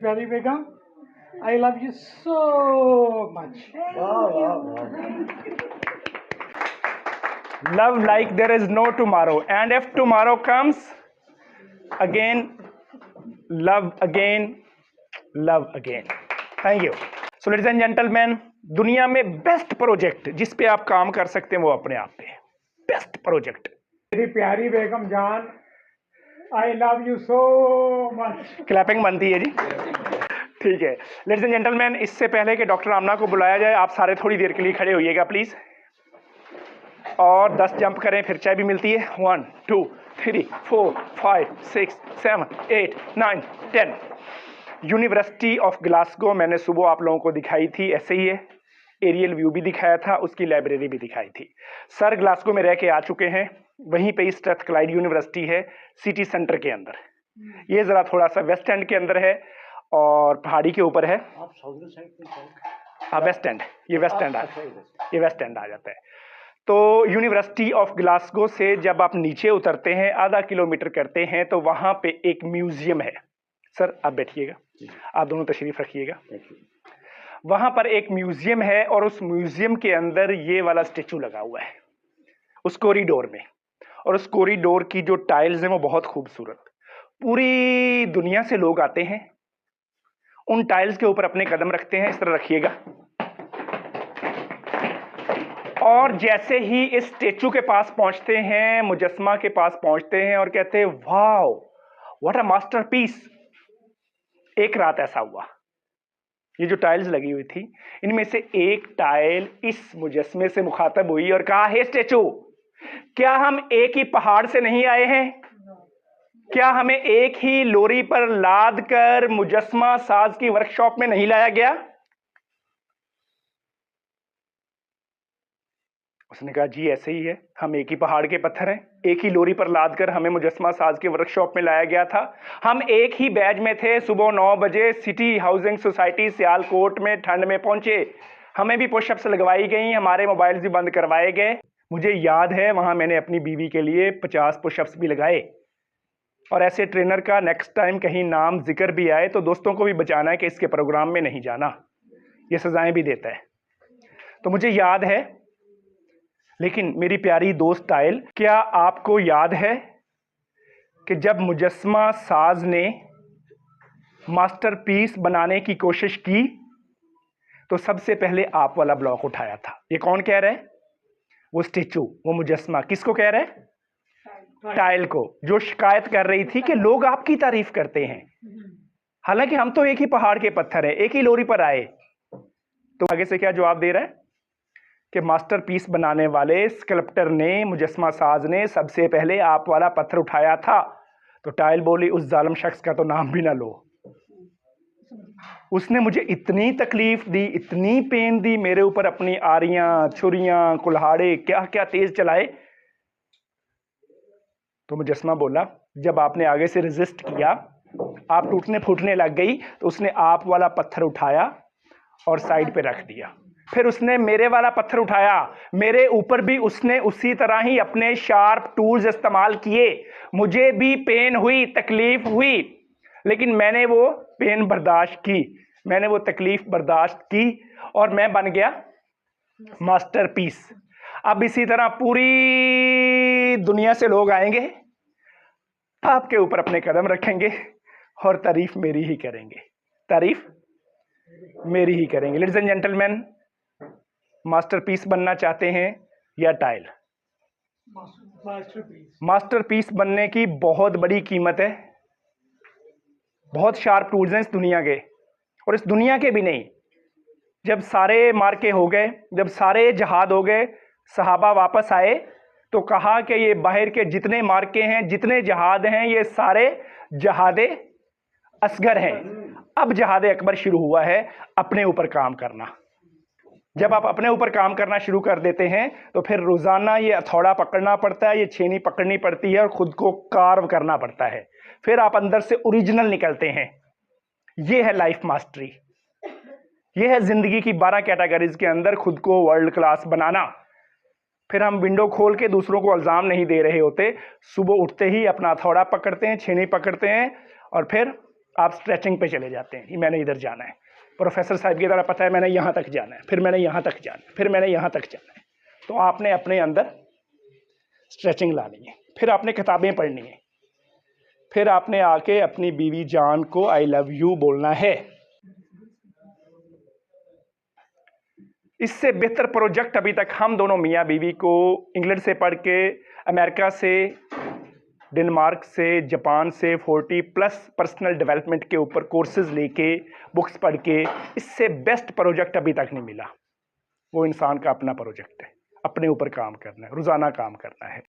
Very Begum, I love you so much. Love like there is no tomorrow, and if tomorrow comes, again, love again, love again. Thank you. So ladies and gentlemen, दुनिया में best project जिस पे आप काम कर सकते हैं वो अपने आप पे बेस्ट प्रोजेक्ट। मेरी प्यारी बेगम जान, I love you so much. Clapping बनती है जी। ठीक है लेडीज एंड जेंटलमैन, इससे पहले कि डॉक्टर आमना को बुलाया जाए, आप सारे थोड़ी देर के लिए खड़े होइएगा प्लीज, और 10 जंप करें, फिर चाय भी मिलती है। 1 2 3 4 5 6 7 8 9 10। यूनिवर्सिटी ऑफ ग्लासगो मैंने सुबह आप लोगों को दिखाई थी, ऐसे ही है, एरियल व्यू भी दिखाया था, उसकी लाइब्रेरी भी दिखाई थी। सर ग्लासगो में रह के आ चुके हैं, वहीं पे स्ट्रैथक्लाइड यूनिवर्सिटी है सिटी सेंटर के अंदर। ये ज़रा थोड़ा सा वेस्ट एंड के अंदर है और पहाड़ी के ऊपर है। हाँ वेस्ट एंड, ये वेस्ट एंड आ जाता है। तो यूनिवर्सिटी ऑफ ग्लासगो से जब आप नीचे उतरते हैं, आधा किलोमीटर करते हैं, तो वहाँ पे एक म्यूजियम है। सर आप बैठिएगा, आप दोनों तशरीफ रखिएगा। वहाँ पर एक म्यूजियम है और उस म्यूजियम के अंदर ये वाला स्टेचू लगा हुआ है उस कॉरिडोर में, और उस कॉरिडोर की जो टाइल्स हैं वो बहुत खूबसूरत, पूरी दुनिया से लोग आते हैं, उन टाइल्स के ऊपर अपने कदम रखते हैं। इस तरह रखिएगा, और जैसे ही इस स्टेचू के पास पहुंचते हैं, मुजस्मा के पास पहुंचते हैं और कहते हैं वाओ व्हाट अ मास्टरपीस। एक रात ऐसा हुआ, ये जो टाइल्स लगी हुई थी, इनमें से एक टाइल इस मुजस्मे से मुखातब हुई और कहा, हे स्टेचू, क्या हम एक ही पहाड़ से नहीं आए हैं? क्या हमें एक ही लोरी पर लाद कर मुजस्मा साज की वर्कशॉप में नहीं लाया गया? उसने कहा जी ऐसे ही है, हम एक ही पहाड़ के पत्थर हैं, एक ही लोरी पर लाद कर हमें मुजस्मा साज के वर्कशॉप में लाया गया था। हम एक ही बैच में थे, सुबह 9 बजे सिटी हाउसिंग सोसाइटी सियालकोट में ठंड में पहुंचे, हमें भी पुशअप्स लगवाई गई, हमारे मोबाइल भी बंद करवाए गए। मुझे याद है वहां मैंने अपनी बीवी के लिए 50 पुशअप्स भी लगाए। और ऐसे ट्रेनर का नेक्स्ट टाइम कहीं नाम जिक्र भी आए तो दोस्तों को भी बचाना है कि इसके प्रोग्राम में नहीं जाना, ये सजाएं भी देता है। तो मुझे याद है। लेकिन मेरी प्यारी दोस्त टाइल, क्या आपको याद है कि जब मुजस्मा साज ने मास्टरपीस बनाने की कोशिश की तो सबसे पहले आप वाला ब्लॉक उठाया था? ये कौन कह रहा है? वो स्टेचू, वो मुजस्मा। किसको कह रहा है? टाइल को, जो शिकायत कर रही थी कि लोग आपकी तारीफ करते हैं, हालांकि हम तो एक ही पहाड़ के पत्थर हैं, एक ही लोरी पर आए। तो आगे से क्या जवाब दे रहा है कि मास्टरपीस बनाने वाले स्कल्प्टर ने, मुजस्मा साज ने सबसे पहले आप वाला पत्थर उठाया था। तो टाइल बोली, उस जालिम शख्स का तो नाम भी ना लो, उसने मुझे इतनी तकलीफ दी, इतनी पेन दी, मेरे ऊपर अपनी आरियां, छुरियां, कुल्हाड़े, क्या क्या तेज चलाए। तो मुजस्मा बोला, जब आपने आगे से रेजिस्ट किया, आप टूटने फूटने लग गई, तो उसने आप वाला पत्थर उठाया और साइड पे रख दिया। फिर उसने मेरे वाला पत्थर उठाया, मेरे ऊपर भी उसने उसी तरह ही अपने शार्प टूल्स इस्तेमाल किए। मुझे भी पेन हुई, तकलीफ हुई, लेकिन मैंने वो पेन बर्दाश्त की, मैंने वो तकलीफ बर्दाश्त की और मैं बन गया मास्टरपीस। अब इसी तरह पूरी दुनिया से लोग आएंगे, आपके ऊपर अपने कदम रखेंगे और तारीफ मेरी ही करेंगे, तारीफ मेरी ही करेंगे। लेडीज एंड जेंटलमैन, मास्टरपीस बनना चाहते हैं या टाइल? मास्टरपीस बनने की बहुत बड़ी कीमत है, बहुत शार्प टूल्स हैं इस दुनिया के, और इस दुनिया के भी नहीं। जब सारे मार्के हो गए, जब सारे जहाद हो गए, सहाबा वापस आए तो कहा कि ये बाहर के जितने मार्के हैं, जितने जहाद हैं, ये सारे जहादे असगर हैं। अब जहाद अकबर शुरू हुआ है, अपने ऊपर काम करना। जब आप अपने ऊपर काम करना शुरू कर देते हैं तो फिर रोजाना ये हथौड़ा पकड़ना पड़ता है, ये छेनी पकड़नी पड़ती है और खुद को कार्व करना पड़ता है, फिर आप अंदर से ओरिजिनल निकलते हैं। ये है लाइफ मास्टरी, ये है जिंदगी की 12 कैटेगरीज के अंदर खुद को वर्ल्ड क्लास बनाना। फिर हम विंडो खोल के दूसरों को इल्जाम नहीं दे रहे होते, सुबह उठते ही अपना हथौड़ा पकड़ते हैं, छेनी पकड़ते हैं और फिर आप स्ट्रेचिंग पे चले जाते हैं, मैंने इधर जाना है। प्रोफेसर साहब की तरह पता है मैंने यहाँ तक जाना है, फिर मैंने यहाँ तक जाना है, फिर मैंने यहाँ तक जाना है। तो आपने अपने अंदर स्ट्रेचिंग लानी है, फिर आपने किताबें पढ़नी है, फिर आपने आके अपनी बीवी जान को आई लव यू बोलना है। इससे बेहतर प्रोजेक्ट अभी तक हम दोनों मियाँ बीवी को इंग्लैंड से पढ़ के, अमेरिका से, डेनमार्क से, जापान से 40+ पर्सनल डेवलपमेंट के ऊपर कोर्सेज लेके, बुक्स पढ़ के, इससे बेस्ट प्रोजेक्ट अभी तक नहीं मिला। वो इंसान का अपना प्रोजेक्ट है, अपने ऊपर काम करना है, रोज़ाना काम करना है।